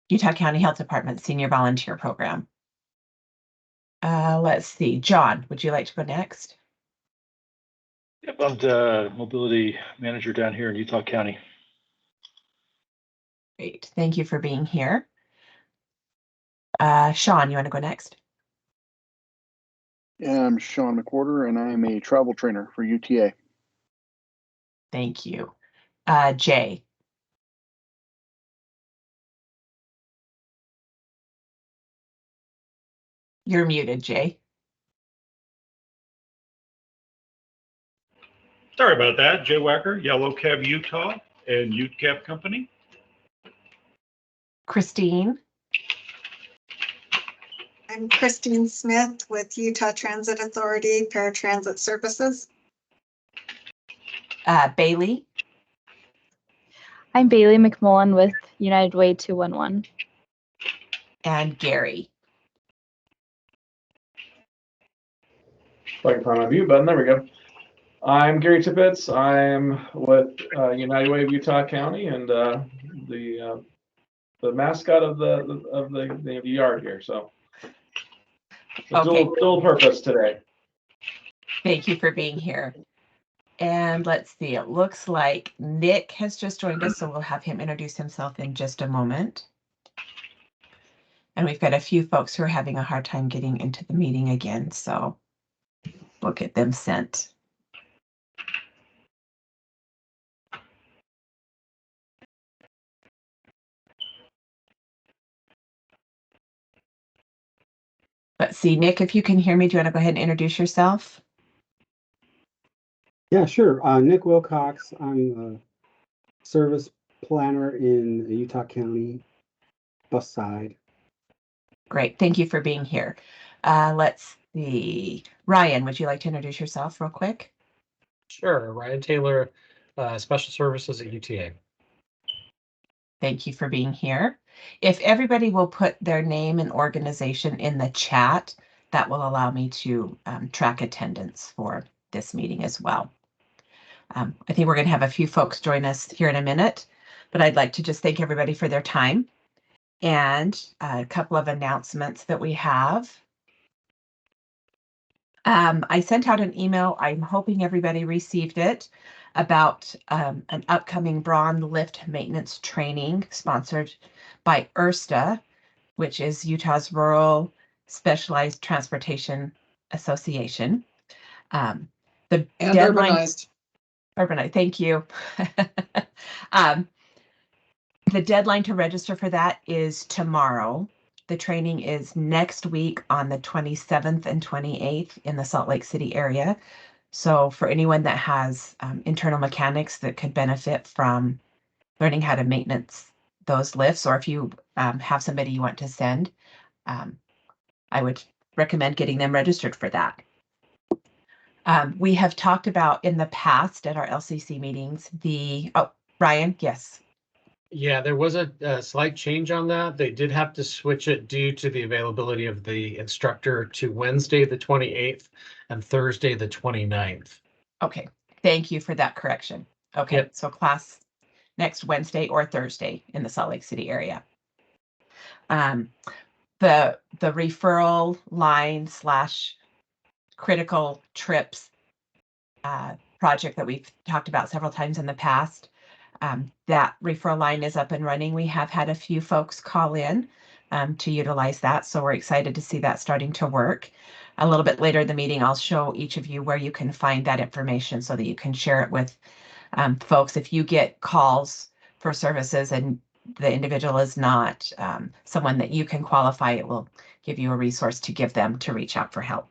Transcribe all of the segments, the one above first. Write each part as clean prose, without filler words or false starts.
Utah County Health Department Senior Volunteer Program. Let's see, John, would you like to go next? Yep, I'm the mobility manager down here in Utah County. Great, thank you for being here. Sean, you want to go next? Yeah, I'm Sean McWhorter, and I'm a travel trainer for UTA. Thank you. Jay. You're muted, Jay. Sorry about that. Jay Wacker, Yellow Cab Utah and Ute Cab Company. Christine. I'm Christine Smith with Utah Transit Authority Paratransit Services. Bailey. I'm Bailey McMullen with United Way 211. And Gary. If I can find my mute button, there we go. I'm Gary Tippett. I'm with United Way of Utah County and the mascot of the yard here. So Okay. dual purpose today. Thank you for being here. And let's see, it looks like Nick has just joined us, so we'll have him introduce himself in just a moment. And we've got a few folks who are having a hard time getting into the meeting again, so we'll get them sent. Let's see, Nick, if you can hear me, do you want to go ahead and introduce yourself? Yeah, sure. Nick Wilcox. I'm a service planner in Utah County, bus side. Great, thank you for being here. Let's see, Ryan, would you like to introduce yourself real quick? Sure, Ryan Taylor, Special Services at UTA. Thank you for being here. If everybody will put their name and organization in the chat, that will allow me to track attendance for this meeting as well. I think we're going to have a few folks join us here in a minute, but I'd like to just thank everybody for their time and a couple of announcements that we have. I sent out an email. I'm hoping everybody received it about an upcoming Braun lift maintenance training sponsored by URSTA, which is Utah's Rural Specialized Transportation Association. The deadline. Urbanized, thank you. The deadline to register for that is tomorrow. The training is next week on the 27th and 28th in the Salt Lake City area. So for anyone that has internal mechanics that could benefit from learning how to maintenance those lifts, or if you have somebody you want to send, I would recommend getting them registered for that. We have talked about in the past at our LCC meetings, Ryan, yes. Yeah, there was a slight change on that. They did have to switch it due to the availability of the instructor to Wednesday, the 28th and Thursday, the 29th. Okay, thank you for that correction. Okay, yep. So class next Wednesday or Thursday in the Salt Lake City area. The referral line / critical trips project that we've talked about several times in the past. That referral line is up and running. We have had a few folks call in to utilize that, so we're excited to see that starting to work. A little bit later in the meeting, I'll show each of you where you can find that information so that you can share it with folks. If you get calls for services and the individual is not someone that you can qualify, it will give you a resource to give them to reach out for help.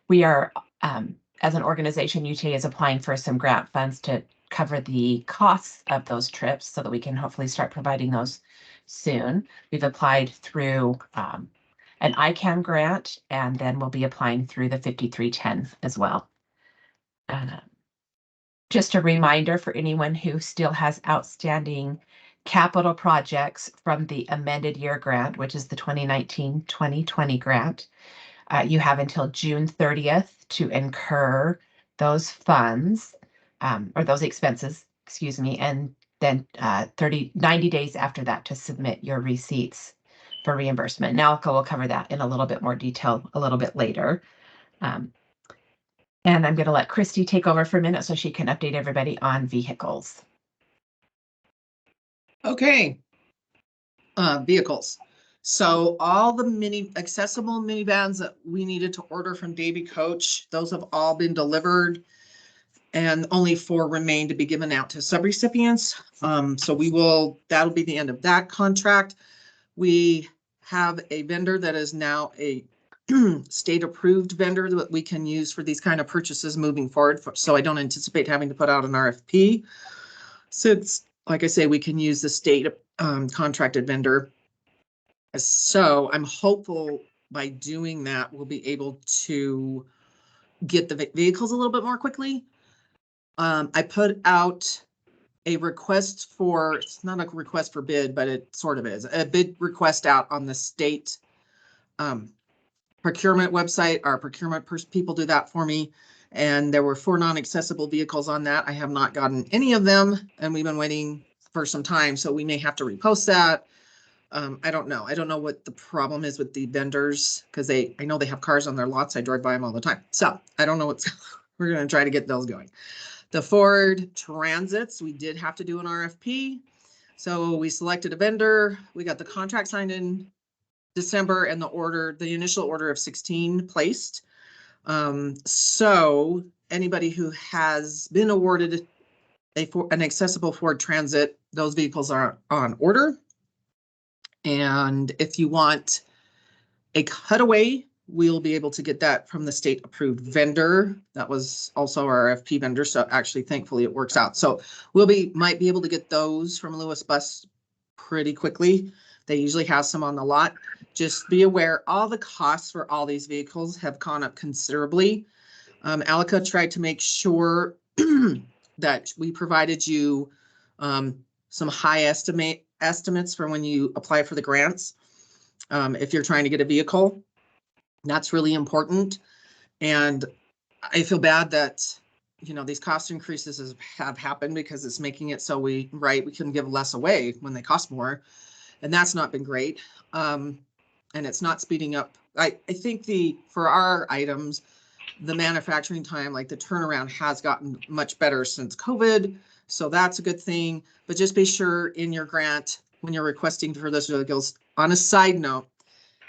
We are, as an organization, UTA is applying for some grant funds to cover the costs of those trips so that we can hopefully start providing those soon. We've applied through an ICAM grant, and then we'll be applying through the 5310 as well. Just a reminder for anyone who still has outstanding capital projects from the amended year grant, which is the 2019-2020 grant. You have until June 30th to incur those funds or those expenses, excuse me, and then 90 days after that to submit your receipts for reimbursement. Now, Alka will cover that in a little bit more detail a little bit later. And I'm going to let Christy take over for a minute so she can update everybody on vehicles. Okay. Vehicles. So all the accessible minivans that we needed to order from Davy Coach, those have all been delivered, and only 4 remain to be given out to subrecipients. So that'll be the end of that contract. We have a vendor that is now a state approved vendor that we can use for these kind of purchases moving forward. So I don't anticipate having to put out an RFP. Since, like I say, we can use the state contracted vendor. So I'm hopeful by doing that, we'll be able to get the vehicles a little bit more quickly. I put out a request for, it's not a request for bid, but it sort of is, a bid request out on the state procurement website. Our procurement people do that for me. And there were 4 non-accessible vehicles on that. I have not gotten any of them, and we've been waiting for some time, so we may have to repost that. I don't know. I don't know what the problem is with the vendors, because I know they have cars on their lots. I drive by them all the time. So I don't know we're going to try to get those going. The Ford Transits, we did have to do an RFP. So we selected a vendor. We got the contract signed in December, and the initial order of 16 placed. So anybody who has been awarded an accessible Ford Transit, those vehicles are on order. And if you want a cutaway, we'll be able to get that from the state approved vendor. That was also our RFP vendor. So actually, thankfully it works out. So might be able to get those from Lewis Bus pretty quickly. They usually have some on the lot. Just be aware, all the costs for all these vehicles have gone up considerably. Alka tried to make sure that we provided you some high estimates for when you apply for the grants. If you're trying to get a vehicle, that's really important. And I feel bad that, these cost increases have happened, because it's making it so we can give less away when they cost more. And that's not been great. And it's not speeding up. I think for our items, the manufacturing time, like the turnaround, has gotten much better since COVID. So that's a good thing. But just be sure in your grant, when you're requesting for those vehicles, on a side note,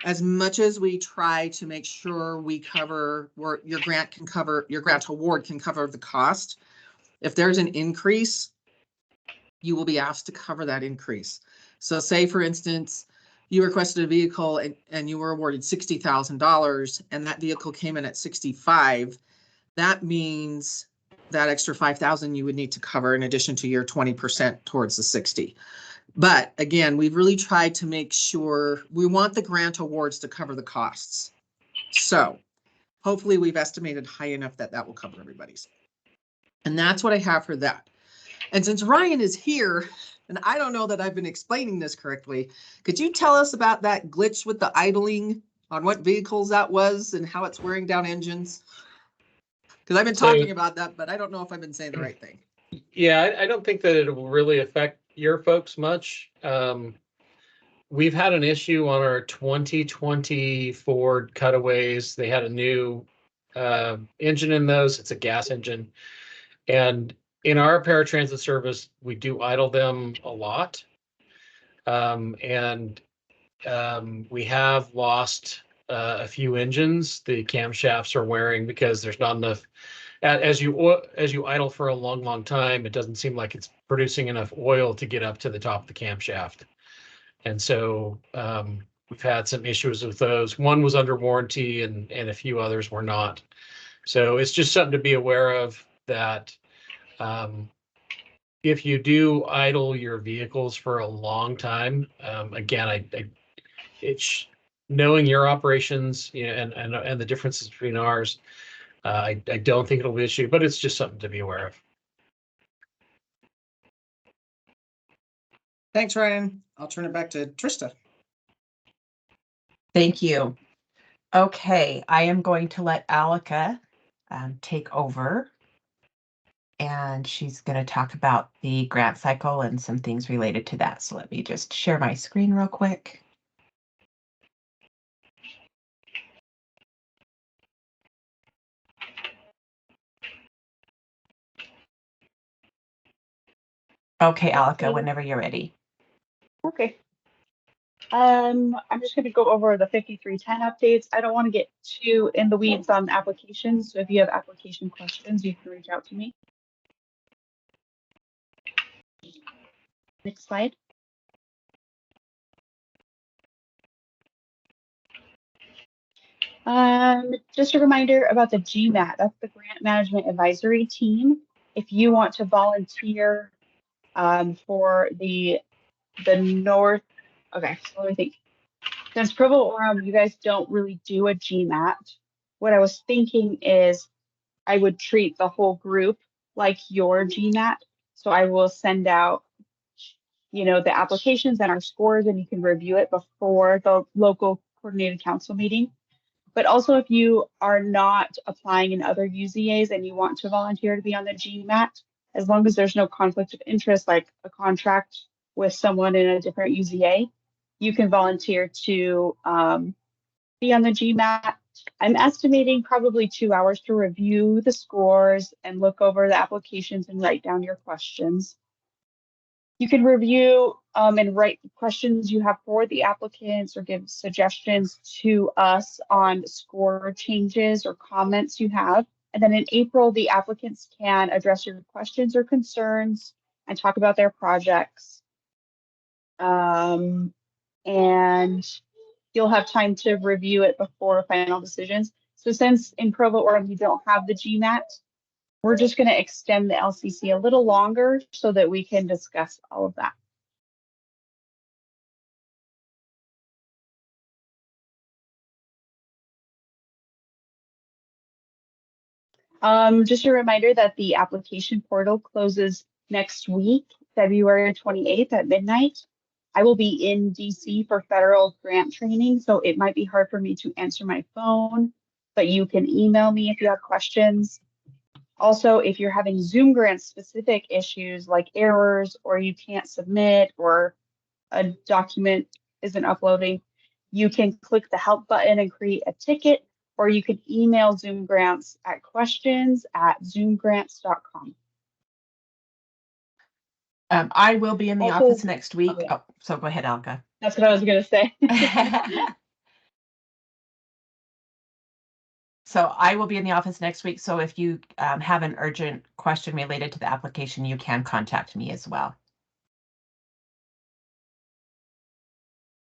as much as we try to make sure we cover where your grant award can cover the cost, if there's an increase, you will be asked to cover that increase. So say, for instance, you requested a vehicle and you were awarded $60,000 and that vehicle came in at 65. That means that extra 5,000 you would need to cover in addition to your 20% towards the 60. But again, we've really tried to make sure we want the grant awards to cover the costs. So hopefully we've estimated high enough that will cover everybody's. And that's what I have for that. And since Ryan is here, and I don't know that I've been explaining this correctly, could you tell us about that glitch with the idling, on what vehicles that was and how it's wearing down engines? Because I've been talking about that, but I don't know if I've been saying the right thing. Yeah, I don't think that it will really affect your folks much. We've had an issue on our 2020 Ford Cutaways. They had a new engine in those. It's a gas engine. And in our paratransit service, we do idle them a lot. We have lost a few engines. The camshafts are wearing because there's not enough. As you idle for a long time, it doesn't seem like it's producing enough oil to get up to the top of the camshaft. And so we've had some issues with those. One was under warranty and a few others were not. So it's just something to be aware of, that if you do idle your vehicles for a long time, again, it's knowing your operations, and the differences between ours. I don't think it'll be an issue, but it's just something to be aware of. Thanks, Ryan. I'll turn it back to Trista. Thank you. Okay, I am going to let Alka take over. and she's going to talk about the grant cycle and some things related to that. So let me just share my screen real quick. Okay, Alika, whenever you're ready. Okay. I'm just going to go over the 5310 updates. I don't want to get too in the weeds on applications. So if you have application questions, you can reach out to me. Next slide. Just a reminder about the GMAT. That's the Grant Management Advisory Team. If you want to volunteer for the North, okay, so let me think. Since Provo Orem, you guys don't really do a GMAT. What I was thinking is I would treat the whole group like your GMAT. So I will send out, the applications and our scores, and you can review it before the local coordinated council meeting. But also if you are not applying in other UZAs and you want to volunteer to be on the GMAT, as long as there's no conflict of interest, like a contract with someone in a different UZA, you can volunteer to be on the GMAT. I'm estimating probably 2 hours to review the scores and look over the applications and write down your questions. You can review and write questions you have for the applicants or give suggestions to us on score changes or comments you have. And then in April, the applicants can address your questions or concerns and talk about their projects. And you'll have time to review it before final decisions. So since in Provo Orem you don't have the GMAT, we're just going to extend the LCC a little longer so that we can discuss all of that. Just a reminder that the application portal closes next week, February 28th at midnight. I will be in DC for federal grant training, so it might be hard for me to answer my phone, but you can email me if you have questions. Also, if you're having Zoom grant specific issues like errors or you can't submit or a document isn't uploading, you can click the help button and create a ticket, or you could email Zoom Grants at questions@zoomgrants.com. I will be in the Also- office next week. Okay. Oh, so go ahead, Alka. That's what I was going to say. So I will be in the office next week. So if you have an urgent question related to the application, you can contact me as well.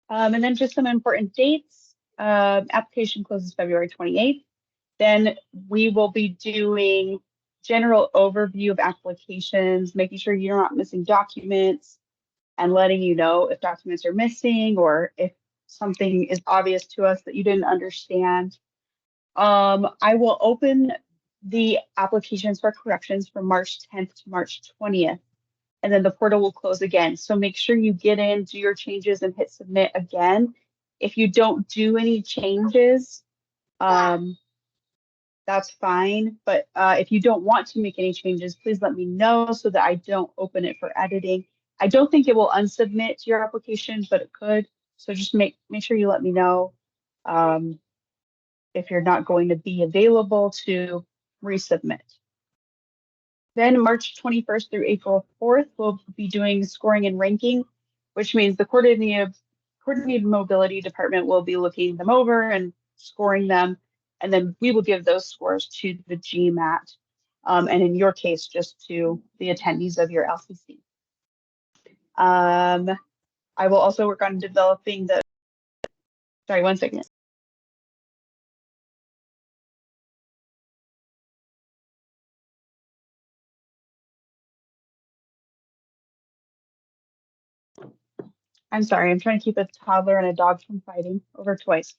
And then just some important dates. Application closes February 28th. Then we will be doing general overview of applications, making sure you're not missing documents and letting you know if documents are missing or if something is obvious to us that you didn't understand. I will open the applications for corrections from March 10th to March 20th, and then the portal will close again. So make sure you get in, do your changes and hit submit again. If you don't do any changes, that's fine. But if you don't want to make any changes, please let me know so that I don't open it for editing. I don't think it will unsubmit your application, but it could. So just make sure you let me know if you're not going to be available to resubmit. Then March 21st through April 4th, we'll be doing scoring and ranking, which means the coordinated mobility department will be looking them over and scoring them. And then we will give those scores to the GMAT. And in your case, just to the attendees of your LCC. I will also work on developing the, sorry, one second. I'm sorry, I'm trying to keep a toddler and a dog from fighting over toys.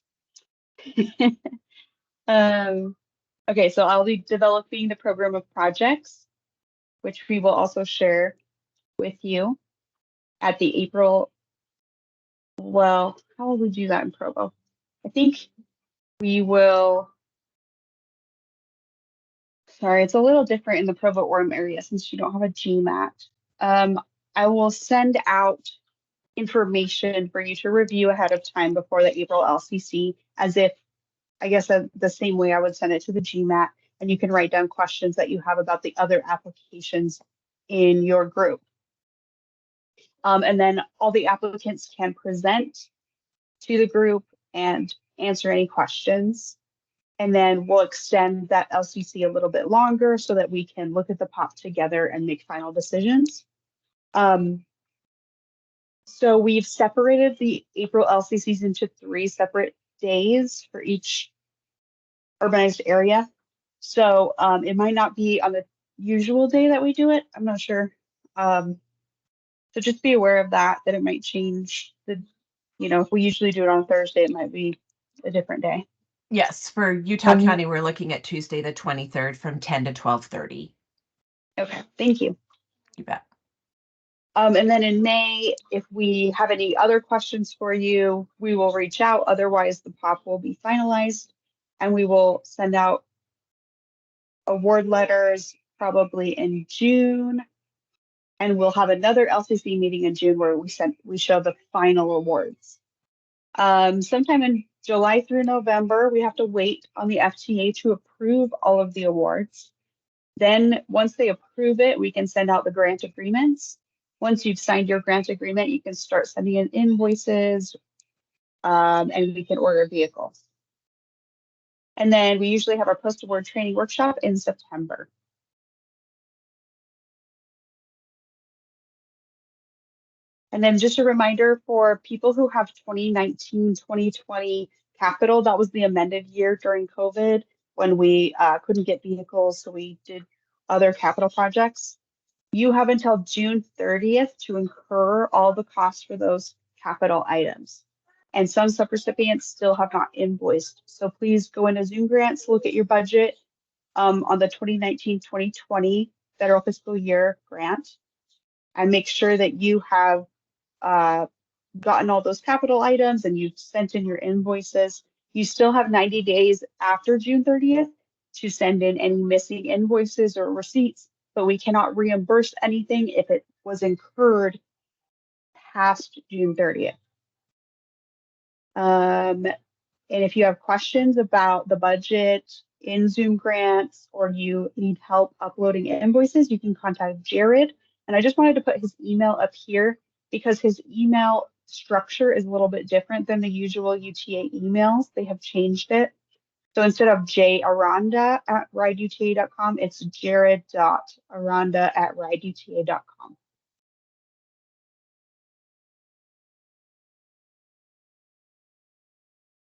Okay, so I'll be developing the program of projects, which we will also share with you at the April. Well, how will we do that in Provo? I think we will. Sorry, it's a little different in the Provo Orem area since you don't have a GMAT. I will send out information for you to review ahead of time before the April LCC, as if, I guess, the same way I would send it to the GMAT, and you can write down questions that you have about the other applications in your group. And then all the applicants can present to the group and answer any questions. And then we'll extend that LCC a little bit longer so that we can look at the POP together and make final decisions. So we've separated the April LCCs into 3 separate days for each urbanized area. So it might not be on the usual day that we do it. I'm not sure. So just be aware of that it might change if we usually do it on Thursday, it might be a different day. Yes, for Utah County, we're looking at Tuesday, the 23rd from 10 to 12:30. Okay, thank you. You bet. And then in May, if we have any other questions for you, we will reach out. Otherwise, the POP will be finalized and we will send out award letters probably in June. And we'll have another LCC meeting in June where we show the final awards. Sometime in July through November, we have to wait on the FTA to approve all of the awards. Then once they approve it, we can send out the grant agreements. Once you've signed your grant agreement, you can start sending in invoices, and we can order vehicles. And then we usually have our post-award training workshop in September. And then just a reminder for people who have 2019, 2020 capital, that was the amended year during COVID when we couldn't get vehicles, so we did other capital projects. You have until June 30th to incur all the costs for those capital items. And some subrecipients still have not invoiced. So please go into Zoom Grants, look at your budget on the 2019-2020 federal fiscal year grant, and make sure that you have gotten all those capital items and you've sent in your invoices. You still have 90 days after June 30th to send in any missing invoices or receipts, but we cannot reimburse anything if it was incurred past June 30th. And if you have questions about the budget in Zoom Grants or you need help uploading invoices, you can contact Jared. And I just wanted to put his email up here because his email structure is a little bit different than the usual UTA emails. They have changed it. So instead of jaranda@rideuta.com, it's jared.aranda@rideuta.com.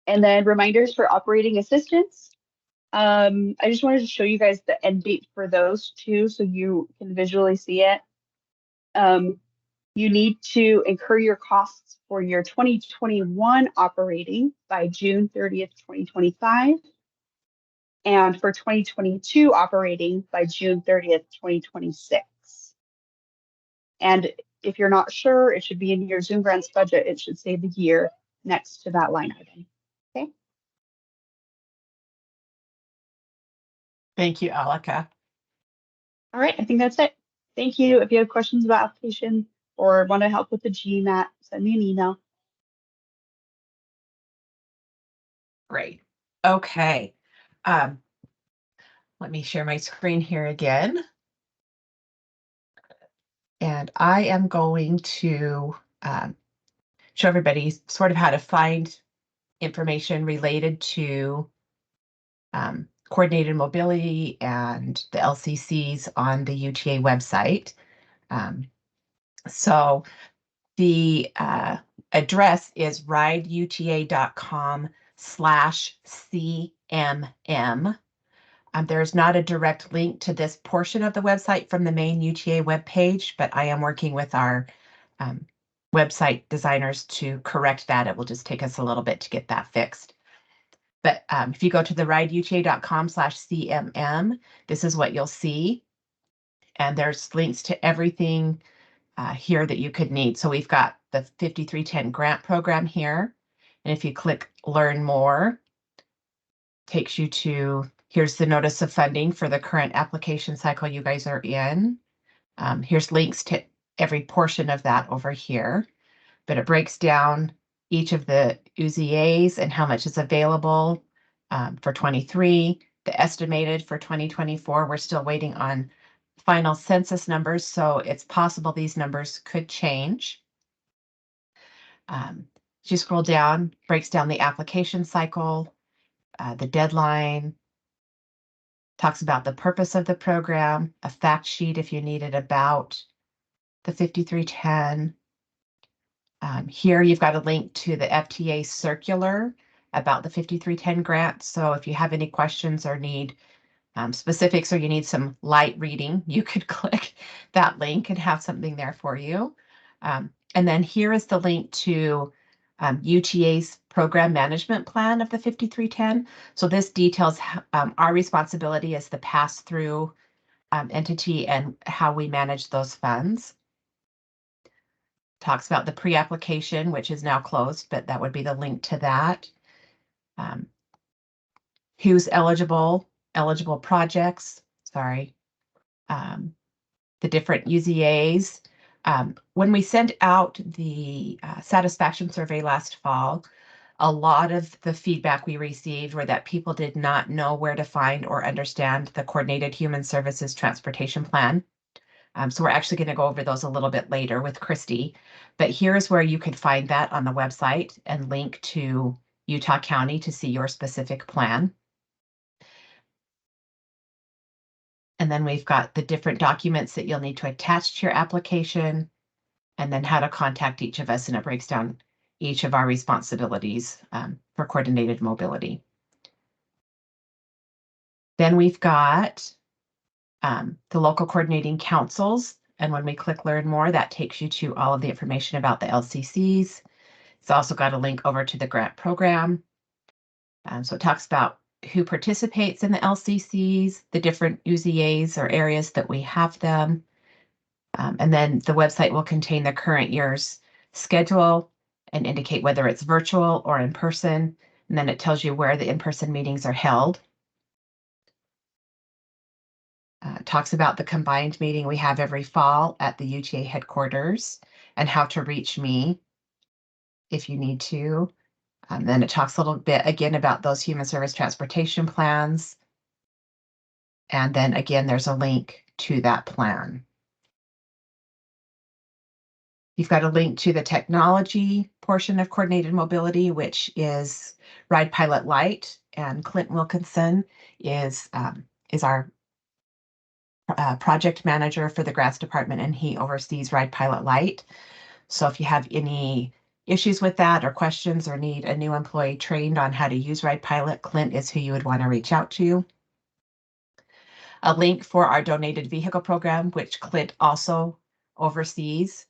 And then reminders for operating assistance. I just wanted to show you guys the end date for those two so you can visually see it. You need to incur your costs for your 2021 operating by June 30th, 2025. And for 2022 operating by June 30th, 2026. And if you're not sure, it should be in your Zoom Grants budget. It should say the year next to that line item. Okay. Thank you, Alika. All right, I think that's it. Thank you. If you have questions about application or want to help with the GMAT, send me an email. Great. Okay. Let me share my screen here again. And I am going to show everybody sort of how to find information related to coordinated mobility and the LCCs on the UTA website. So the address is rideuta.com/CMM. There's not a direct link to this portion of the website from the main UTA webpage, but I am working with our website designers to correct that. It will just take us a little bit to get that fixed. But if you go to the rideuta.com/CMM, this is what you'll see. And there's links to everything here that you could need. So we've got the 5310 grant program here. And if you click learn more, takes you to Here's the notice of funding for the current application cycle you guys are in. Here's links to every portion of that over here, but it breaks down each of the UZAs and how much is available for 23, the estimated for 2024. We're still waiting on final census numbers, so it's possible these numbers could change. As you scroll down, breaks down the application cycle, the deadline, talks about the purpose of the program, a fact sheet if you need it about the 5310. Here you've got a link to the FTA circular about the 5310 grant. So if you have any questions or need specifics, or you need some light reading, you could click that link and have something there for you. And then here is the link to UTA's program management plan of the 5310. So this details our responsibility as the pass-through entity and how we manage those funds. Talks about the pre-application, which is now closed, but that would be the link to that. Who's eligible projects, sorry. The different UZAs. When we sent out the satisfaction survey last fall, a lot of the feedback we received were that people did not know where to find or understand the Coordinated Human Services Transportation Plan. So we're actually going to go over those a little bit later with Christy, but here's where you can find that on the website and link to Utah County to see your specific plan. And then we've got the different documents that you'll need to attach to your application, and then how to contact each of us, and it breaks down each of our responsibilities for coordinated mobility. Then we've got the local coordinating councils, and when we click learn more, that takes you to all of the information about the LCCs. It's also got a link over to the grant program. So it talks about who participates in the LCCs, the different UZAs or areas that we have them. And then the website will contain the current year's schedule and indicate whether it's virtual or in person. And then it tells you where the in-person meetings are held. Talks about the combined meeting we have every fall at the UTA headquarters and how to reach me if you need to. Then it talks a little bit again about those human service transportation plans. And then again, there's a link to that plan. You've got a link to the technology portion of coordinated mobility, which is Ride Pilot Lite, and Clint Wilkinson is our project manager for the grants department, and he oversees Ride Pilot Lite. So if you have any issues with that or questions or need a new employee trained on how to use Ride Pilot, Clint is who you would want to reach out to. A link for our donated vehicle program, which Clint also oversees.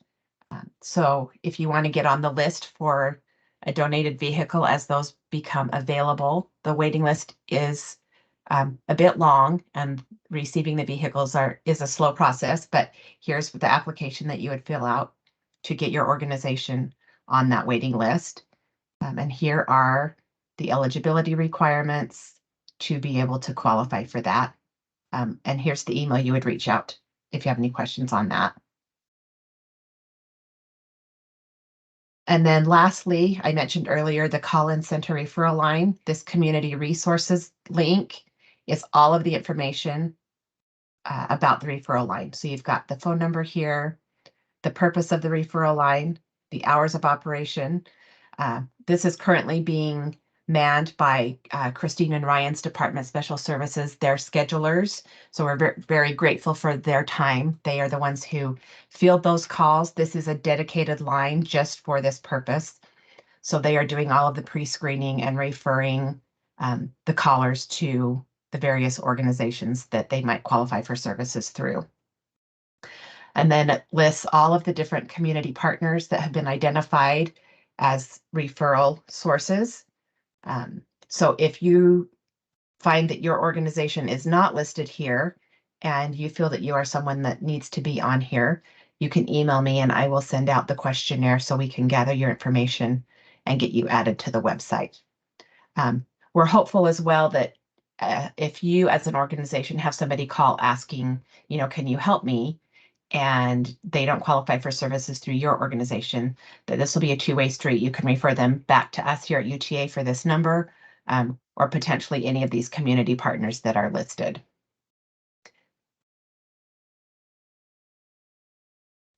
So if you want to get on the list for a donated vehicle as those become available, the waiting list is a bit long, and receiving the vehicles is a slow process, but here's the application that you would fill out to get your organization on that waiting list. And here are the eligibility requirements to be able to qualify for that. And here's the email you would reach out if you have any questions on that. And then lastly, I mentioned earlier the call-in center referral line. This community resources link is all of the information about the referral line. So you've got the phone number here, the purpose of the referral line, the hours of operation. This is currently being manned by Christine and Ryan's Department of Special Services, their schedulers. So we're very grateful for their time. They are the ones who field those calls. This is a dedicated line just for this purpose. So they are doing all of the pre-screening and referring the callers to the various organizations that they might qualify for services through. And then it lists all of the different community partners that have been identified as referral sources. So if you find that your organization is not listed here and you feel that you are someone that needs to be on here, you can email me and I will send out the questionnaire so we can gather your information and get you added to the website. We're hopeful as well that if you as an organization have somebody call asking, can you help me? And they don't qualify for services through your organization, that this will be a two-way street. You can refer them back to us here at UTA for this number, or potentially any of these community partners that are listed.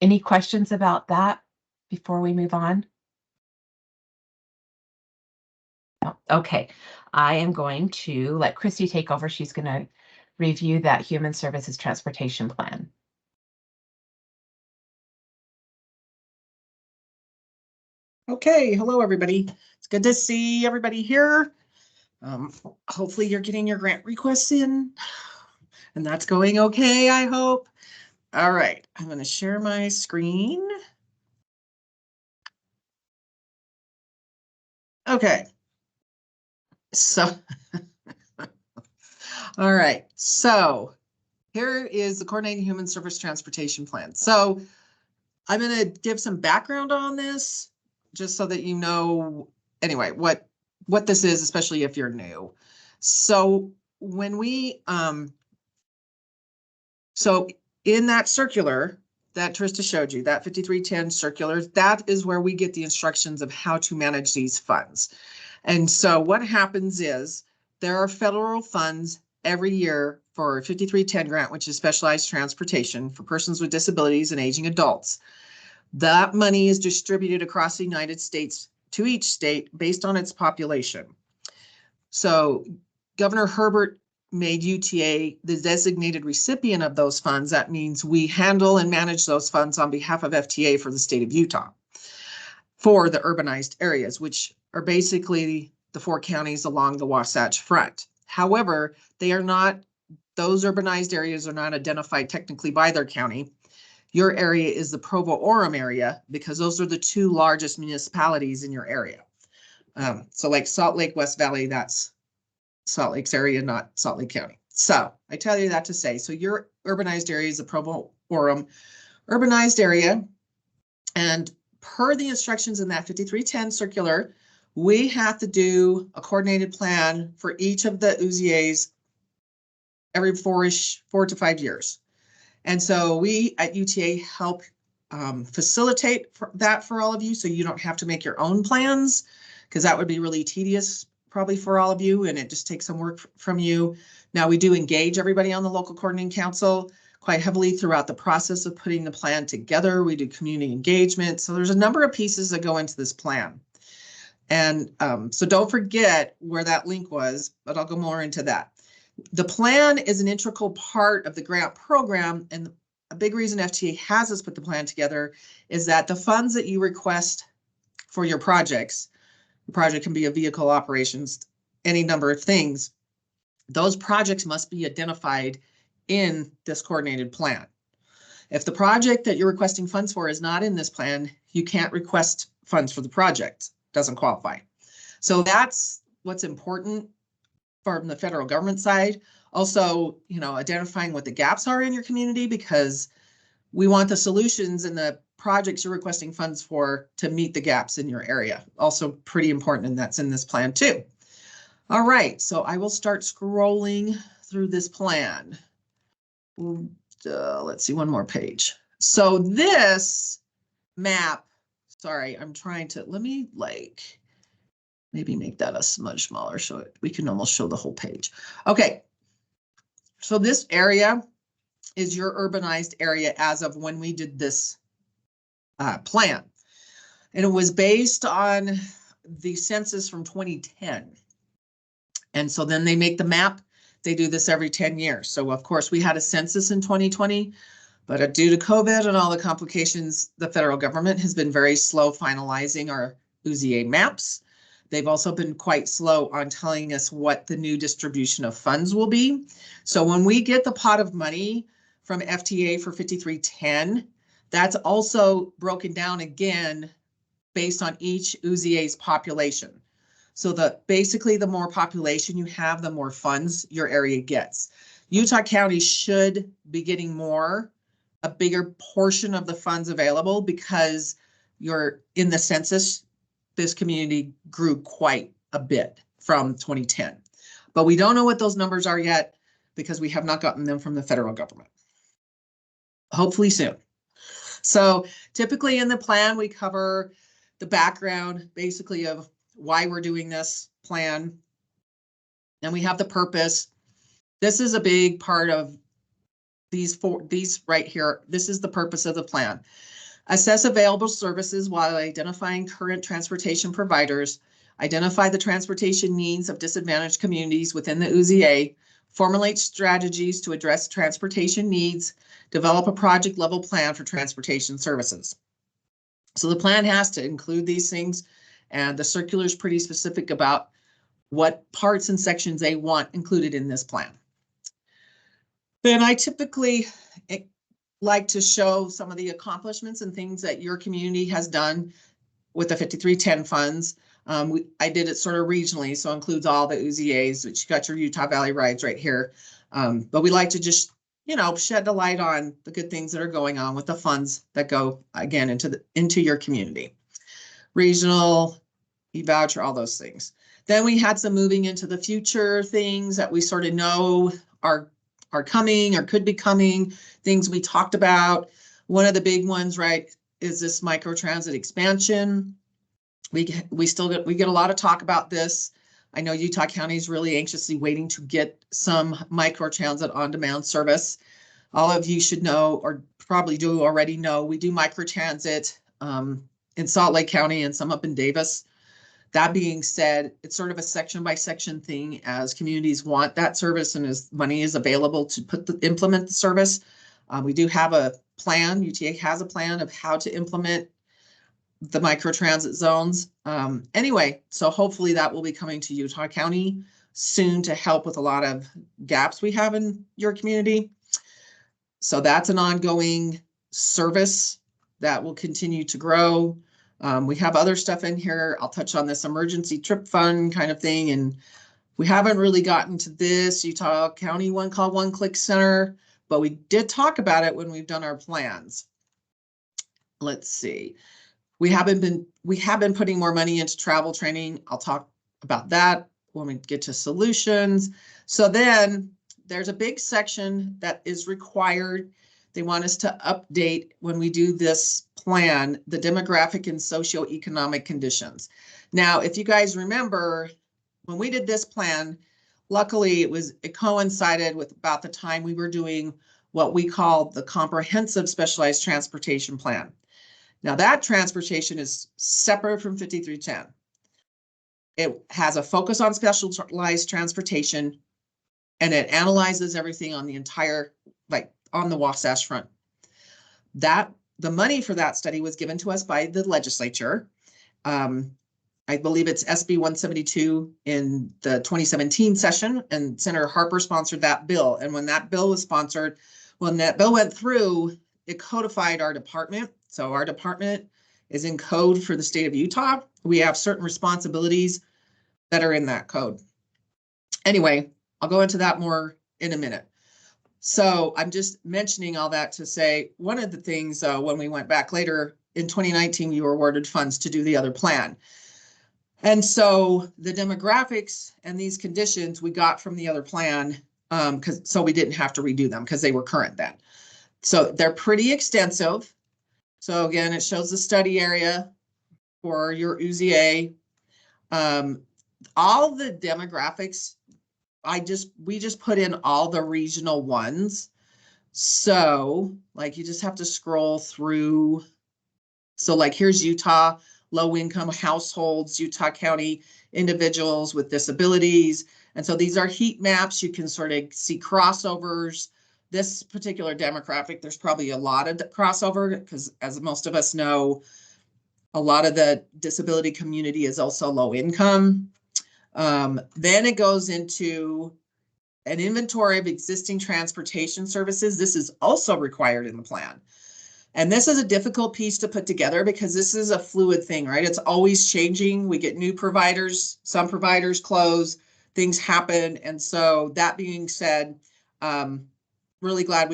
Any questions about that before we move on? No. Okay, I am going to let Christy take over. She's going to review that Human Services Transportation Plan. Okay, hello, everybody. It's good to see everybody here. Hopefully you're getting your grant requests in, and that's going okay, I hope. All right, I'm going to share my screen. Okay. So, all right. So here is the Coordinated Human Service Transportation Plan. So I'm going to give some background on this, just so that you know, anyway, what this is, especially if you're new. So when we, so in that circular that Trista showed you, that 5310 circular, that is where we get the instructions of how to manage these funds. And so what happens is there are federal funds every year for 5310 grant, which is specialized transportation for persons with disabilities and aging adults. That money is distributed across the United States to each state based on its population. So Governor Herbert made UTA the designated recipient of those funds. That means we handle and manage those funds on behalf of FTA for the state of Utah for the urbanized areas, which are basically the 4 counties along the Wasatch Front. However, they are not, those urbanized areas are not identified technically by their county. Your area is the Provo Orem area, because those are the 2 largest municipalities in your area. So like Salt Lake, West Valley, that's Salt Lake's area, not Salt Lake County. So I tell you that to say, so your urbanized area is the Provo Orem urbanized area. And per the instructions in that 5310 circular, we have to do a coordinated plan for each of the UZAs every 4 to 5 years. And so we at UTA help facilitate that for all of you, so you don't have to make your own plans, because that would be really tedious probably for all of you, and it just takes some work from you. Now, we do engage everybody on the local coordinating council quite heavily throughout the process of putting the plan together. We do community engagement. So there's a number of pieces that go into this plan. And so don't forget where that link was, but I'll go more into that. The plan is an integral part of the grant program, and a big reason FTA has us put the plan together is that the funds that you request for your projects, the project can be a vehicle operations, any number of things, those projects must be identified in this coordinated plan. If the project that you're requesting funds for is not in this plan, you can't request funds for the project, doesn't qualify. So that's what's important from the federal government side. Also, identifying what the gaps are in your community, because we want the solutions and the projects you're requesting funds for to meet the gaps in your area. Also pretty important, and that's in this plan too. All right, so I will start scrolling through this plan. Let's see, one more page. So this map, sorry, I'm trying to, let me maybe make that a smudge smaller so we can almost show the whole page. Okay, so this area is your urbanized area as of when we did this plan. And it was based on the census from 2010. And so then they make the map. They do this every 10 years. So of course we had a census in 2020, but due to COVID and all the complications, the federal government has been very slow finalizing our UZA maps. They've also been quite slow on telling us what the new distribution of funds will be. So when we get the pot of money from FTA for 5310, that's also broken down again based on each UZA's population. So basically the more population you have, the more funds your area gets. Utah County should be getting a bigger portion of the funds available, because you're in the census, this community grew quite a bit from 2010. But we don't know what those numbers are yet because we have not gotten them from the federal government. Hopefully soon. So typically in the plan, we cover the background basically of why we're doing this plan. And we have the purpose. This is a big part of these right here. This is the purpose of the plan. Assess available services while identifying current transportation providers, identify the transportation needs of disadvantaged communities within the UZA, formulate strategies to address transportation needs, develop a project level plan for transportation services. So the plan has to include these things, and the circular is pretty specific about what parts and sections they want included in this plan. Then I typically like to show some of the accomplishments and things that your community has done with the 5310 funds. I did it sort of regionally, so it includes all the UZAs, which you got your Utah Valley rides right here. But we like to just, you know, shed the light on the good things that are going on with the funds that go again into your community. Regional, e-voucher, all those things. Then we had some moving into the future things that we sort of know are coming or could be coming, things we talked about. One of the big ones, right, is this microtransit expansion. We get a lot of talk about this. I know Utah County is really anxiously waiting to get some microtransit on-demand service. All of you should know, or probably do already know, we do microtransit in Salt Lake County and some up in Davis. That being said, it's sort of a section by section thing as communities want that service and as money is available to implement the service. We do have a plan. UTA has a plan of how to implement the microtransit zones. Anyway, so hopefully that will be coming to Utah County soon to help with a lot of gaps we have in your community. So that's an ongoing service that will continue to grow. We have other stuff in here. I'll touch on this emergency trip fund kind of thing. And we haven't really gotten to this Utah County One Call One Click Center, but we did talk about it when we've done our plans. Let's see. We have been putting more money into travel training. I'll talk about that when we get to solutions. So then there's a big section that is required. They want us to update when we do this plan, the demographic and socioeconomic conditions. Now, if you guys remember, when we did this plan, luckily it coincided with about the time we were doing what we call the comprehensive specialized transportation plan. Now that transportation is separate from 5310. It has a focus on specialized transportation and it analyzes everything on the entire, like on the Wasatch Front. The money for that study was given to us by the legislature. I believe it's SB 172 in the 2017 session, and Senator Harper sponsored that bill. And when that bill was sponsored, when that bill went through, it codified our department. So our department is in code for the state of Utah. We have certain responsibilities that are in that code. Anyway, I'll go into that more in a minute. So I'm just mentioning all that to say, one of the things when we went back later in 2019, we were awarded funds to do the other plan. And so the demographics and these conditions we got from the other plan, so we didn't have to redo them because they were current then. So they're pretty extensive. So again, it shows the study area for your UZA. All the demographics, we just put in all the regional ones. So like you just have to scroll through. So like here's Utah, low income households, Utah County individuals with disabilities. And so these are heat maps. You can sort of see crossovers. This particular demographic, there's probably a lot of crossover because as most of us know, a lot of the disability community is also low income. Then it goes into an inventory of existing transportation services. This is also required in the plan. And this is a difficult piece to put together because this is a fluid thing, right? It's always changing. We get new providers, some providers close, things happen. And so that being said, really glad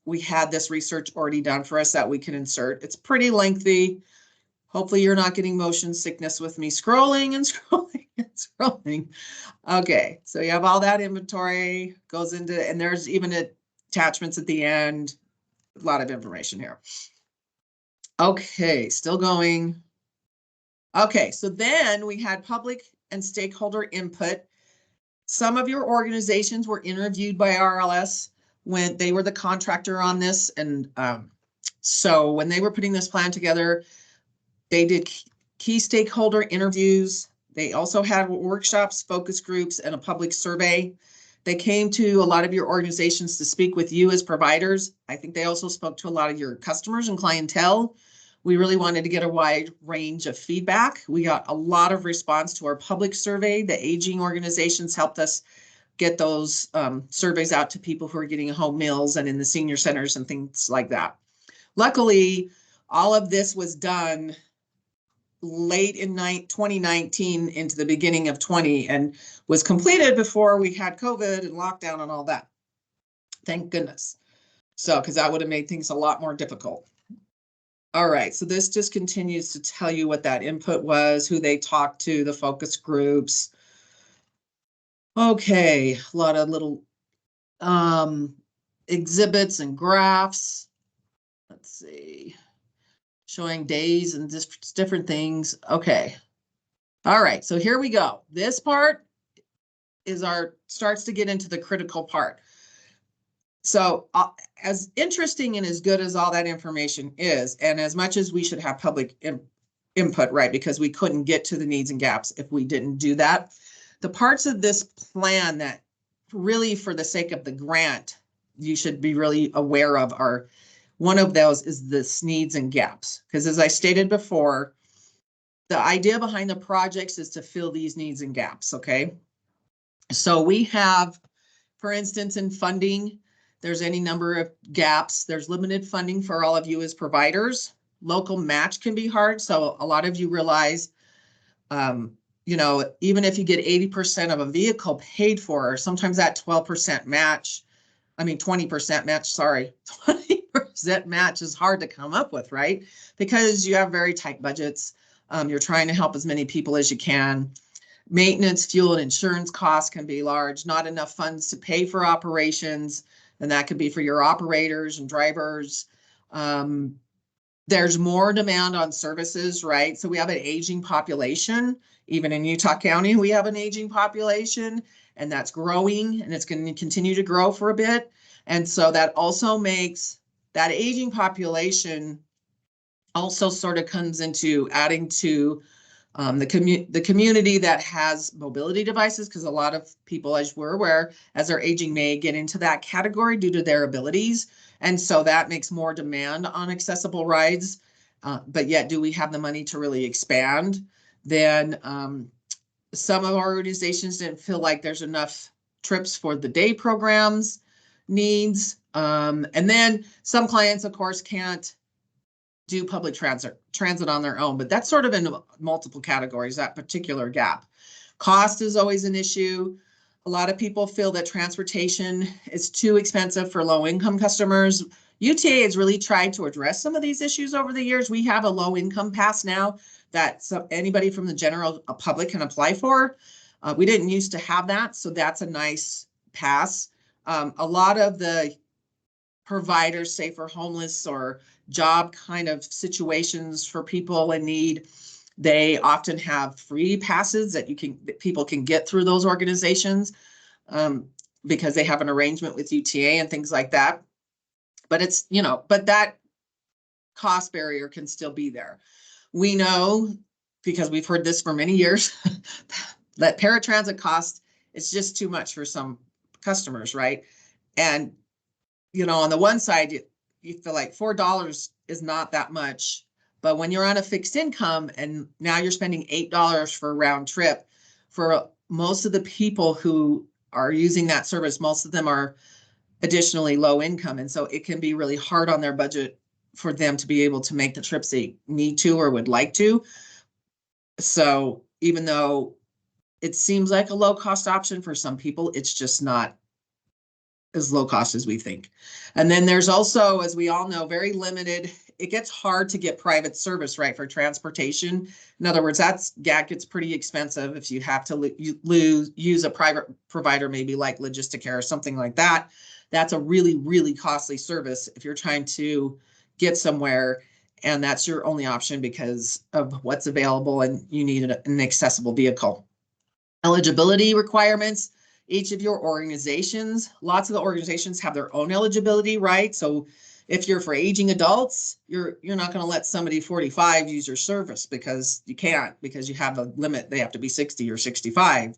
we had this research already done for us that we can insert. It's pretty lengthy. Hopefully you're not getting motion sickness with me scrolling and scrolling. It's rolling. Okay, so you have all that inventory goes into, and there's even attachments at the end. A lot of information here. Okay, still going. Okay, so then we had public and stakeholder input. Some of your organizations were interviewed by RLS when they were the contractor on this. And so when they were putting this plan together, they did key stakeholder interviews. They also had workshops, focus groups, and a public survey. They came to a lot of your organizations to speak with you as providers. I think they also spoke to a lot of your customers and clientele. We really wanted to get a wide range of feedback. We got a lot of response to our public survey. The aging organizations helped us get those surveys out to people who are getting home meals and in the senior centers and things like that. Luckily, all of this was done late in 2019 into the beginning of 20 and was completed before we had COVID and lockdown and all that. Thank goodness. So, because that would have made things a lot more difficult. All right, so this just continues to tell you what that input was, who they talked to, the focus groups. Okay, a lot of little exhibits and graphs. Let's see, showing days and just different things. Okay, all right, so here we go. This part is starts to get into the critical part. So as interesting and as good as all that information is, and as much as we should have public input, right, because we couldn't get to the needs and gaps if we didn't do that, the parts of this plan that really for the sake of the grant, you should be really aware of are, one of those is this needs and gaps. Because as I stated before, the idea behind the projects is to fill these needs and gaps, okay? So we have, for instance, in funding, there's any number of gaps. There's limited funding for all of you as providers. Local match can be hard. So a lot of you realize, you know, even if you get 80% of a vehicle paid for, sometimes that 12% match, I mean, 20% match, sorry, 20% match is hard to come up with, right? Because you have very tight budgets. You're trying to help as many people as you can. Maintenance, fuel, and insurance costs can be large, not enough funds to pay for operations. And that could be for your operators and drivers. There's more demand on services, right? So we have an aging population. Even in Utah County, we have an aging population, and that's growing, and it's going to continue to grow for a bit. And so that also makes that aging population also sort of comes into adding to the community that has mobility devices, because a lot of people, as we're aware, as they're aging, may get into that category due to their abilities. And so that makes more demand on accessible rides. But yet, do we have the money to really expand? Then some of our organizations didn't feel like there's enough trips for the day programs needs. And then some clients, of course, can't do public transit on their own, but that's sort of in multiple categories, that particular gap. Cost is always an issue. A lot of people feel that transportation is too expensive for low-income customers. UTA has really tried to address some of these issues over the years. We have a low-income pass now that anybody from the general public can apply for. We didn't used to have that, so that's a nice pass. A lot of the providers, say for homeless or job kind of situations for people in need, they often have free passes that people can get through those organizations because they have an arrangement with UTA and things like that. But it's, you know, but that cost barrier can still be there. We know, because we've heard this for many years, that paratransit cost is just too much for some customers, right? And you know, on the one side, you feel like $4 is not that much, but when you're on a fixed income and now you're spending $8 for a round trip, for most of the people who are using that service, most of them are additionally low income. And so it can be really hard on their budget for them to be able to make the trips they need to or would like to. So even though it seems like a low cost option for some people, it's just not as low cost as we think. And then there's also, as we all know, very limited it gets hard to get private service, right, for transportation. In other words, that gets pretty expensive if you have to use a private provider, maybe like Logisticare or something like that. That's a really, really costly service if you're trying to get somewhere, and that's your only option because of what's available and you need an accessible vehicle. Eligibility requirements. Each of your organizations, lots of the organizations have their own eligibility, right? So if you're for aging adults, you're not going to let somebody 45 use your service because you can't, because you have a limit. They have to be 60 or 65.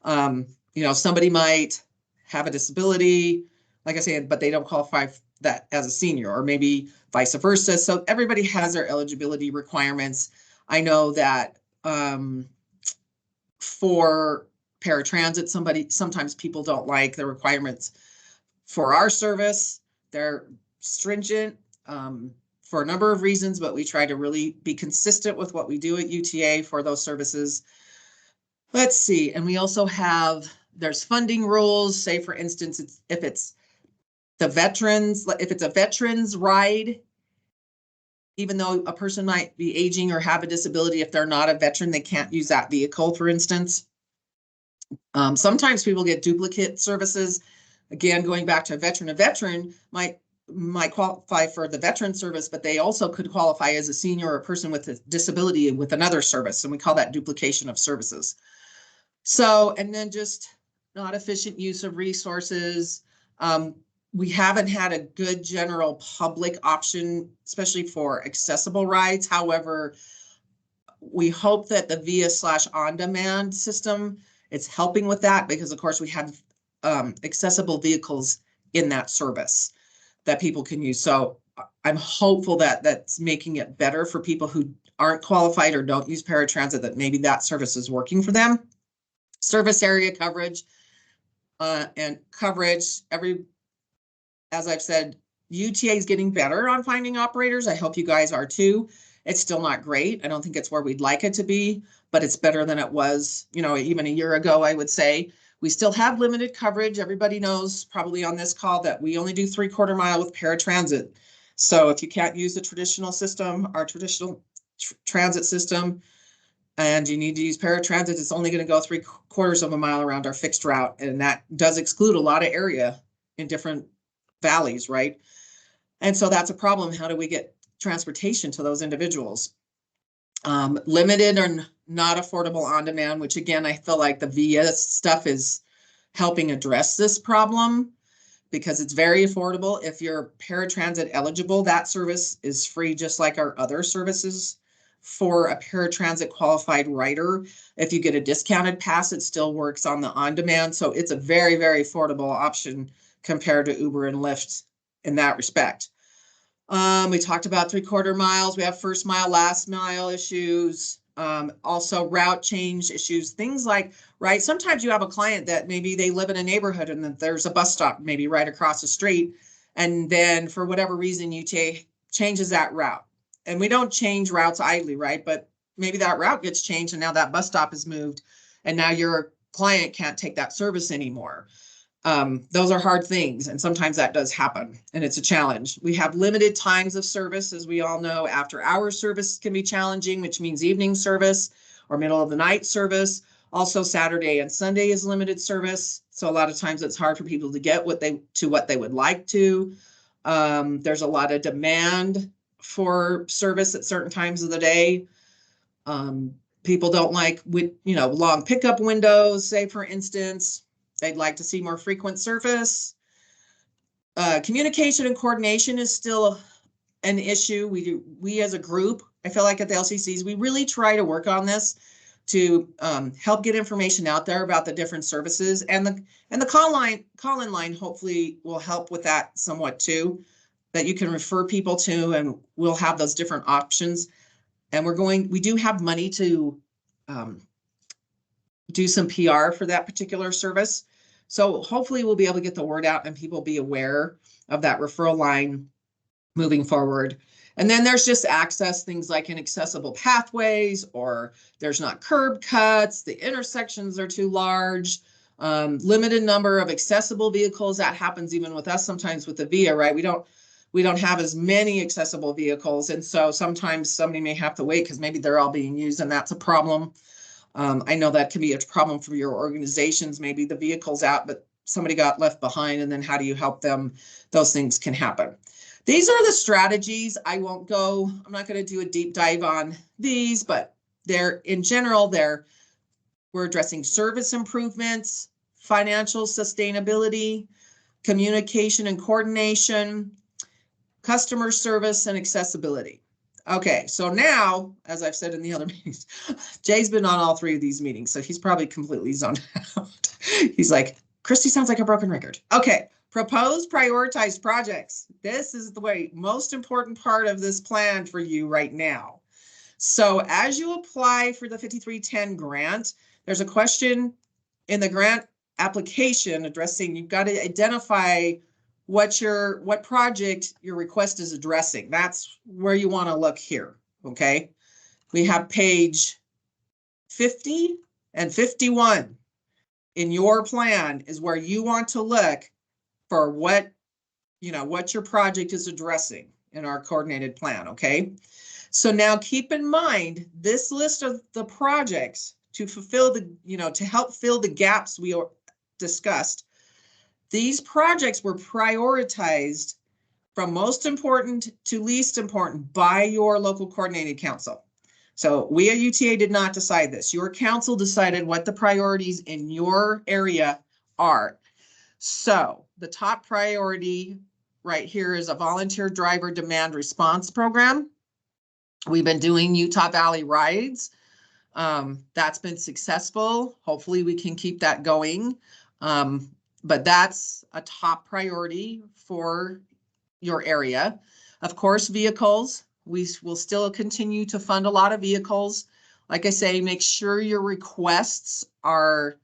You know, somebody might have a disability, like I said, but they don't qualify that as a senior, or maybe vice versa. So everybody has their eligibility requirements. I know that for paratransit, sometimes people don't like the requirements for our service. They're stringent for a number of reasons, but we try to really be consistent with what we do at UTA for those services. Let's see, and we also have, there's funding rules. Say for instance, if it's a veterans ride, even though a person might be aging or have a disability, if they're not a veteran, they can't use that vehicle, for instance. Sometimes people get duplicate services. Again, going back to a veteran might qualify for the veteran service, but they also could qualify as a senior or a person with a disability with another service. And we call that duplication of services. So, and then just not efficient use of resources. We haven't had a good general public option, especially for accessible rides. However, we hope that the VIA/on-demand system, it's helping with that, because of course we have accessible vehicles in that service that people can use. So I'm hopeful that that's making it better for people who aren't qualified or don't use paratransit, that maybe that service is working for them. Service area coverage and coverage, as I've said, UTA is getting better on finding operators. I hope you guys are too. It's still not great. I don't think it's where we'd like it to be, but it's better than it was, you know, even a year ago, I would say. We still have limited coverage. Everybody knows probably on this call that we only do 3/4 mile with paratransit. So if you can't use the traditional system, our traditional transit system, and you need to use paratransit, it's only going to go 3/4 of a mile around our fixed route. And that does exclude a lot of area in different valleys, right? And so that's a problem. How do we get transportation to those individuals? Limited or not affordable on demand, which again, I feel like the VIA stuff is helping address this problem because it's very affordable. If you're paratransit eligible, that service is free, just like our other services for a paratransit qualified rider. If you get a discounted pass, it still works on the on-demand. So it's a very, very affordable option compared to Uber and Lyft in that respect. We talked about 3/4 miles. We have first mile, last mile issues. Also route change issues, things like, right, sometimes you have a client that maybe they live in a neighborhood and then there's a bus stop maybe right across the street. And then for whatever reason, UTA changes that route. And we don't change routes idly, right? But maybe that route gets changed and now that bus stop is moved and now your client can't take that service anymore. Those are hard things, and sometimes that does happen, and it's a challenge. We have limited times of service, as we all know. After hours service can be challenging, which means evening service or middle of the night service. Also, Saturday and Sunday is limited service, so a lot of times it's hard for people to get what they would like to. There's a lot of demand for service at certain times of the day. People don't like long pickup windows, say for instance. They'd like to see more frequent service. Communication and coordination is still an issue. We as a group, I feel like at the LCCs, we really try to work on this to help get information out there about the different services, and the call-in line hopefully will help with that somewhat too, that you can refer people to, and we'll have those different options. And we do have money to do some PR for that particular service. So hopefully we'll be able to get the word out and people be aware of that referral line moving forward. And then there's just access, things like inaccessible pathways, or there's not curb cuts, the intersections are too large, limited number of accessible vehicles. That happens even with us sometimes with the VIA, right? we don't have as many accessible vehicles. And so sometimes somebody may have to wait because maybe they're all being used and that's a problem. I know that can be a problem for your organizations. Maybe the vehicle's out, but somebody got left behind, and then how do you help them? Those things can happen. These are the strategies. I'm not going to do a deep dive on these, but in general, we're addressing service improvements, financial sustainability, communication and coordination, customer service, and accessibility. Okay, so now, as I've said in the other meetings, Jay's been on all 3 of these meetings, so he's probably completely zoned out. He's like, Christy sounds like a broken record. Okay, propose prioritized projects. This is the most important part of this plan for you right now. So as you apply for the 5310 grant, there's a question in the grant application addressing, you've got to identify what project your request is addressing. That's where you want to look here. Okay. We have page 50 and 51 in your plan is where you want to look for what your project is addressing in our coordinated plan. Okay. So now keep in mind this list of the projects to fulfill to help fill the gaps we discussed. These projects were prioritized from most important to least important by your local coordinated council. So we at UTA did not decide this. Your council decided what the priorities in your area are. So the top priority right here is a volunteer driver demand response program. We've been doing Utah Valley rides. That's been successful. Hopefully we can keep that going. But that's a top priority for your area. Of course, vehicles, we will still continue to fund a lot of vehicles. Like I say, make sure your requests are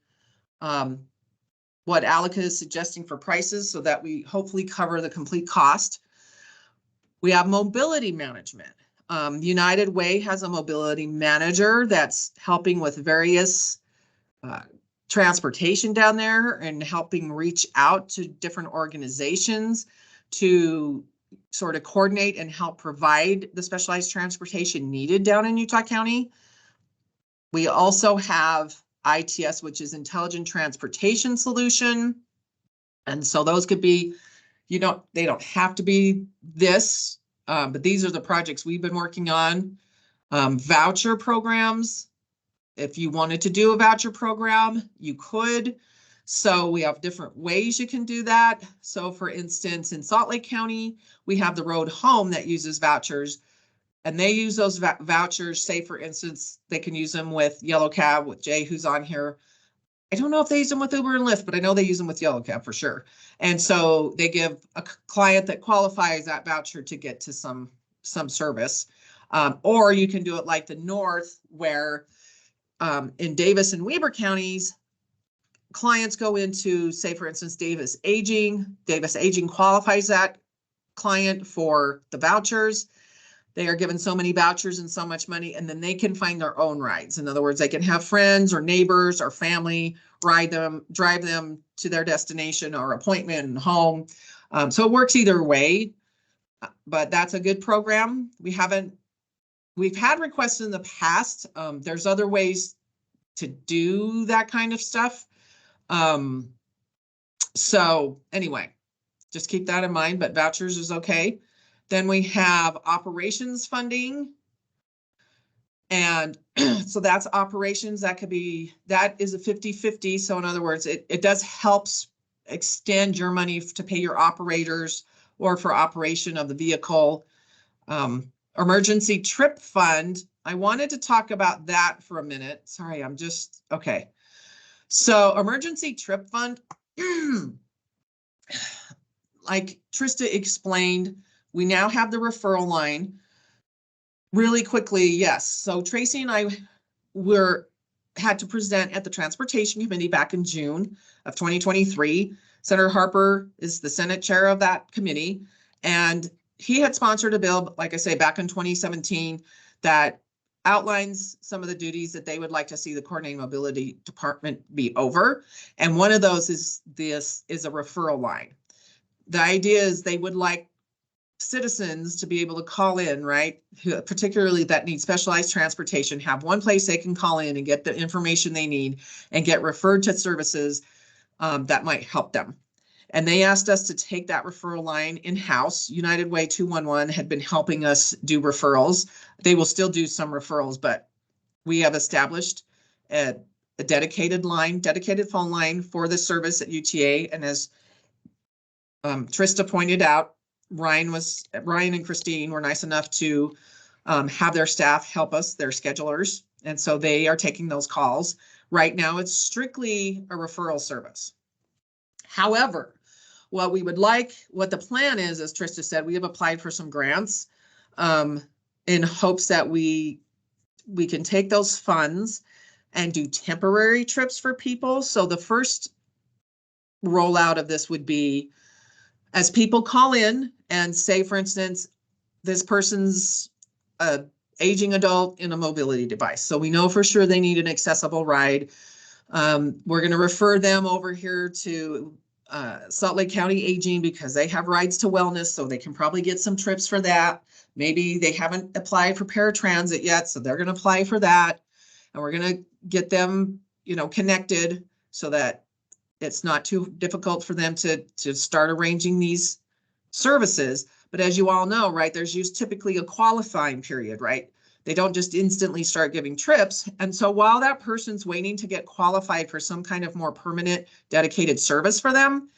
what Alika is suggesting for prices so that we hopefully cover the complete cost. We have mobility management. United Way has a mobility manager that's helping with various transportation down there and helping reach out to different organizations to sort of coordinate and help provide the specialized transportation needed down in Utah County. We also have ITS, which is Intelligent Transportation Solution. And so those could be, they don't have to be this, but these are the projects we've been working on. Voucher programs. If you wanted to do a voucher program, you could. So we have different ways you can do that. So for instance, in Salt Lake County, we have the Road Home that uses vouchers, and they use those vouchers. Say for instance, they can use them with Yellow Cab, with Jay, who's on here. I don't know if they use them with Uber and Lyft, but I know they use them with Yellow Cab for sure. And so they give a client that qualifies that voucher to get to some service. Or you can do it like the North, where in Davis and Weber counties, clients go into, say, for instance, Davis Aging. Davis Aging qualifies that client for the vouchers. They are given so many vouchers and so much money, and then they can find their own rides. In other words, they can have friends or neighbors or family drive them to their destination or appointment and home. So it works either way, but that's a good program. We've had requests in the past. There's other ways to do that kind of stuff. So anyway, just keep that in mind, but vouchers is okay. Then we have operations funding. And so that's operations. That is a 50-50. So in other words, it does help extend your money to pay your operators or for operation of the vehicle. Emergency trip fund. I wanted to talk about that for a minute. Sorry, okay. So emergency trip fund, like Trista explained, we now have the referral line. Really quickly, yes. So Tracy and I had to present at the Transportation Committee back in June of 2023. Senator Harper is the Senate chair of that committee, and he had sponsored a bill, like I say, back in 2017 that outlines some of the duties that they would like to see the Coordinated Mobility Department be over. And one of those is a referral line. The idea is they would like citizens to be able to call in, right? Particularly that need specialized transportation, have one place they can call in and get the information they need and get referred to services that might help them. And they asked us to take that referral line in-house. United Way 211 had been helping us do referrals. They will still do some referrals, but we have established a dedicated phone line for the service at UTA. And as Trista pointed out, Ryan and Christine were nice enough to have their staff help us, their schedulers. And so they are taking those calls. Right now, it's strictly a referral service. However, what the plan is, as Trista said, we have applied for some grants in hopes that we can take those funds and do temporary trips for people. So the first rollout of this would be as people call in and say, for instance, this person's aging adult in a mobility device. So we know for sure they need an accessible ride. We're going to refer them over here to Salt Lake County Aging because they have rides to wellness, so they can probably get some trips for that. Maybe they haven't applied for paratransit yet, so they're going to apply for that. And we're going to get them, connected so that it's not too difficult for them to start arranging these services. But as you all know, right, there's typically a qualifying period, right? They don't just instantly start giving trips. And so while that person's waiting to get qualified for some kind of more permanent dedicated service for them,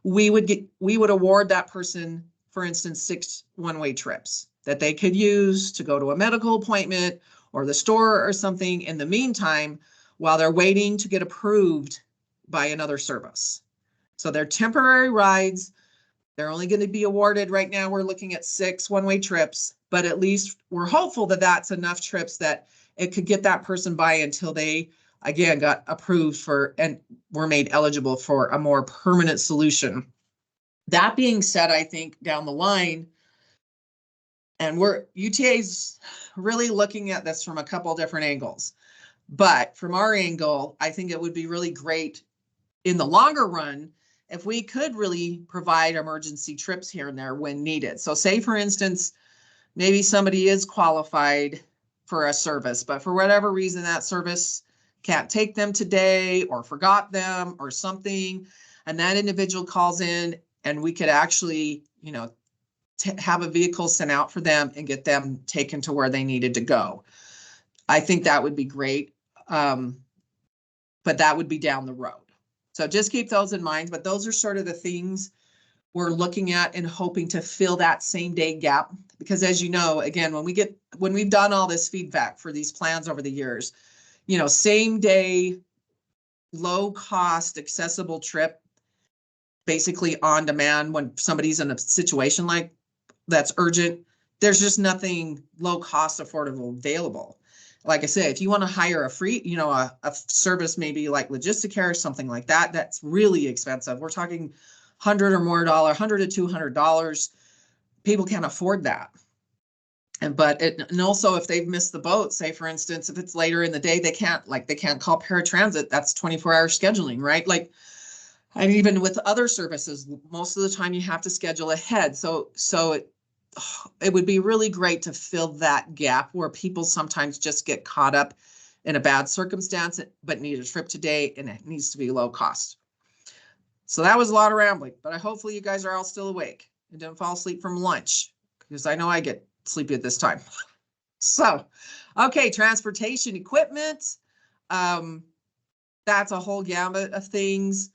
we would award that person, for instance, 6 one-way trips that they could use to go to a medical appointment or the store or something in the meantime, while they're waiting to get approved by another service. So they're temporary rides. They're only going to be awarded right now. We're looking at 6 one-way trips, but at least we're hopeful that that's enough trips that it could get that person by until they, again, got approved for and were made eligible for a more permanent solution. That being said, I think down the line, and UTA's really looking at this from a couple different angles, but from our angle, I think it would be really great in the longer run if we could really provide emergency trips here and there when needed. So say, for instance, maybe somebody is qualified for a service, but for whatever reason, that service can't take them today or forgot them or something. And that individual calls in and we could actually, have a vehicle sent out for them and get them taken to where they needed to go. I think that would be great. But that would be down the road. So just keep those in mind, but those are sort of the things we're looking at and hoping to fill that same day gap. Because as you know, again, when we've done all this feedback for these plans over the years, same day, low cost, accessible trip, basically on demand when somebody's in a situation like that's urgent, there's just nothing low cost, affordable available. Like I said, if you want to hire a free, a service, maybe like Logisticare or something like that, that's really expensive. We're talking $100 or more, $100 to $200. People can't afford that. And also if they've missed the boat, say for instance, if it's later in the day, they can't call paratransit. That's 24-hour scheduling, right? And even with other services, most of the time you have to schedule ahead. So it would be really great to fill that gap where people sometimes just get caught up in a bad circumstance, but need a trip today and it needs to be low cost. So that was a lot of rambling, but hopefully you guys are all still awake and didn't fall asleep from lunch, because I know I get sleepy at this time. So, okay, transportation equipment. That's a whole gamut of things.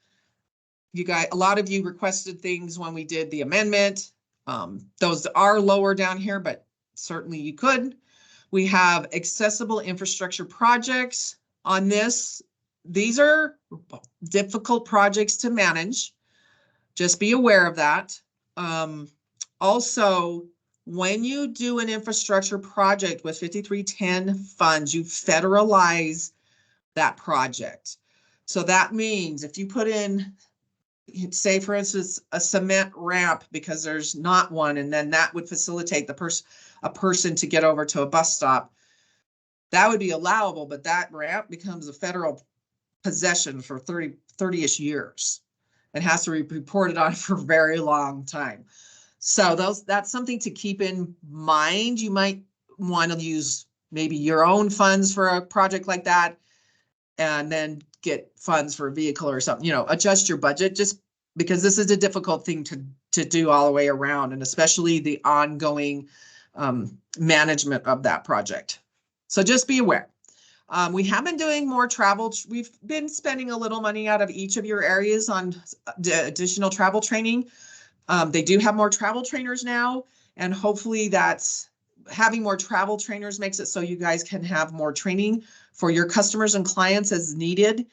A lot of you requested things when we did the amendment. Those are lower down here, but certainly you could. We have accessible infrastructure projects on this. These are difficult projects to manage. Just be aware of that. Also, when you do an infrastructure project with 5310 funds, you federalize that project. So that means if you put in, say for instance, a cement ramp because there's not one, and then that would facilitate a person to get over to a bus stop, that would be allowable, but that ramp becomes a federal possession for 30-ish years and has to be reported on for a very long time. So that's something to keep in mind. You might want to use maybe your own funds for a project like that, and then get funds for a vehicle or something, adjust your budget, just because this is a difficult thing to do all the way around, and especially the ongoing management of that project. So just be aware. We have been doing more travel. We've been spending a little money out of each of your areas on additional travel training. They do have more travel trainers now, and hopefully having more travel trainers makes it so you guys can have more training for your customers and clients as needed.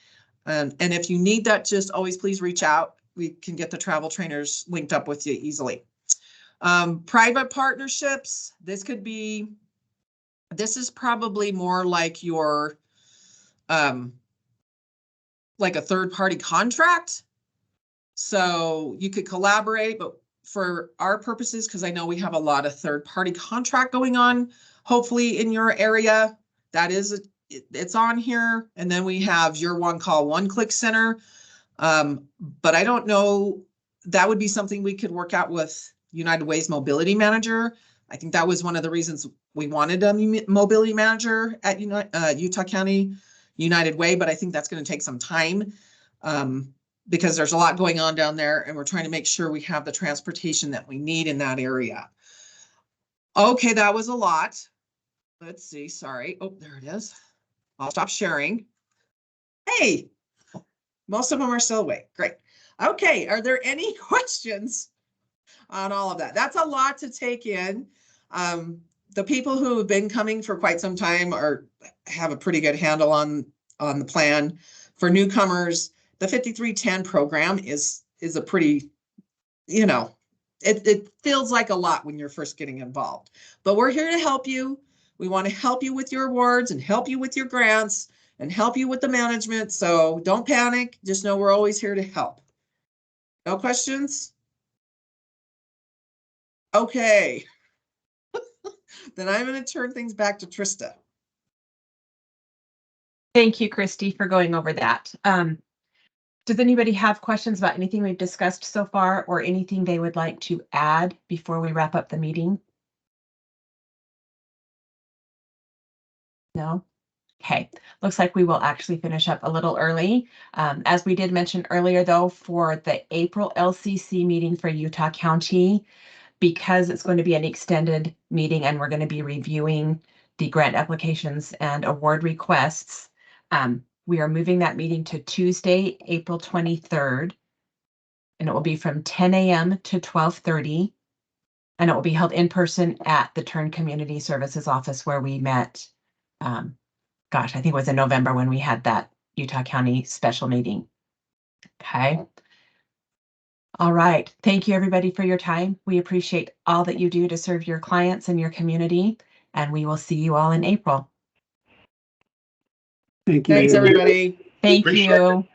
And if you need that, just always please reach out. We can get the travel trainers linked up with you easily. Private partnerships, this is probably more like your, like a third-party contract. So you could collaborate, but for our purposes, because I know we have a lot of third-party contract going on, hopefully in your area, it's on here. And then we have your one call, one click center. But I don't know, that would be something we could work out with United Way's mobility manager. I think that was one of the reasons we wanted a mobility manager at Utah County United Way, but I think that's going to take some time because there's a lot going on down there, and we're trying to make sure we have the transportation that we need in that area. Okay, that was a lot. Let's see, sorry. Oh, there it is. I'll stop sharing. Hey, most of them are still awake. Great. Okay, are there any questions on all of that? That's a lot to take in. The people who have been coming for quite some time have a pretty good handle on the plan. For newcomers, the 5310 program is a pretty, it feels like a lot when you're first getting involved. But we're here to help you. We want to help you with your awards and help you with your grants and help you with the management. So don't panic. Just know we're always here to help. No questions? Okay. Then I'm going to turn things back to Trista. Thank you, Christy, for going over that. Does anybody have questions about anything we've discussed so far, or anything they would like to add before we wrap up the meeting? No? Okay, looks like we will actually finish up a little early. As we did mention earlier, though, for the April LCC meeting for Utah County, because it's going to be an extended meeting and we're going to be reviewing the grant applications and award requests, we are moving that meeting to Tuesday, April 23rd, and it will be from 10 a.m. to 12:30, and it will be held in person at the Turn Community Services office where we met. Gosh, I think it was in November when we had that Utah County special meeting. Okay. All right. Thank you, everybody, for your time. We appreciate all that you do to serve your clients and your community, and we will see you all in April. Thank you. Thanks, everybody. Thank Appreciate you.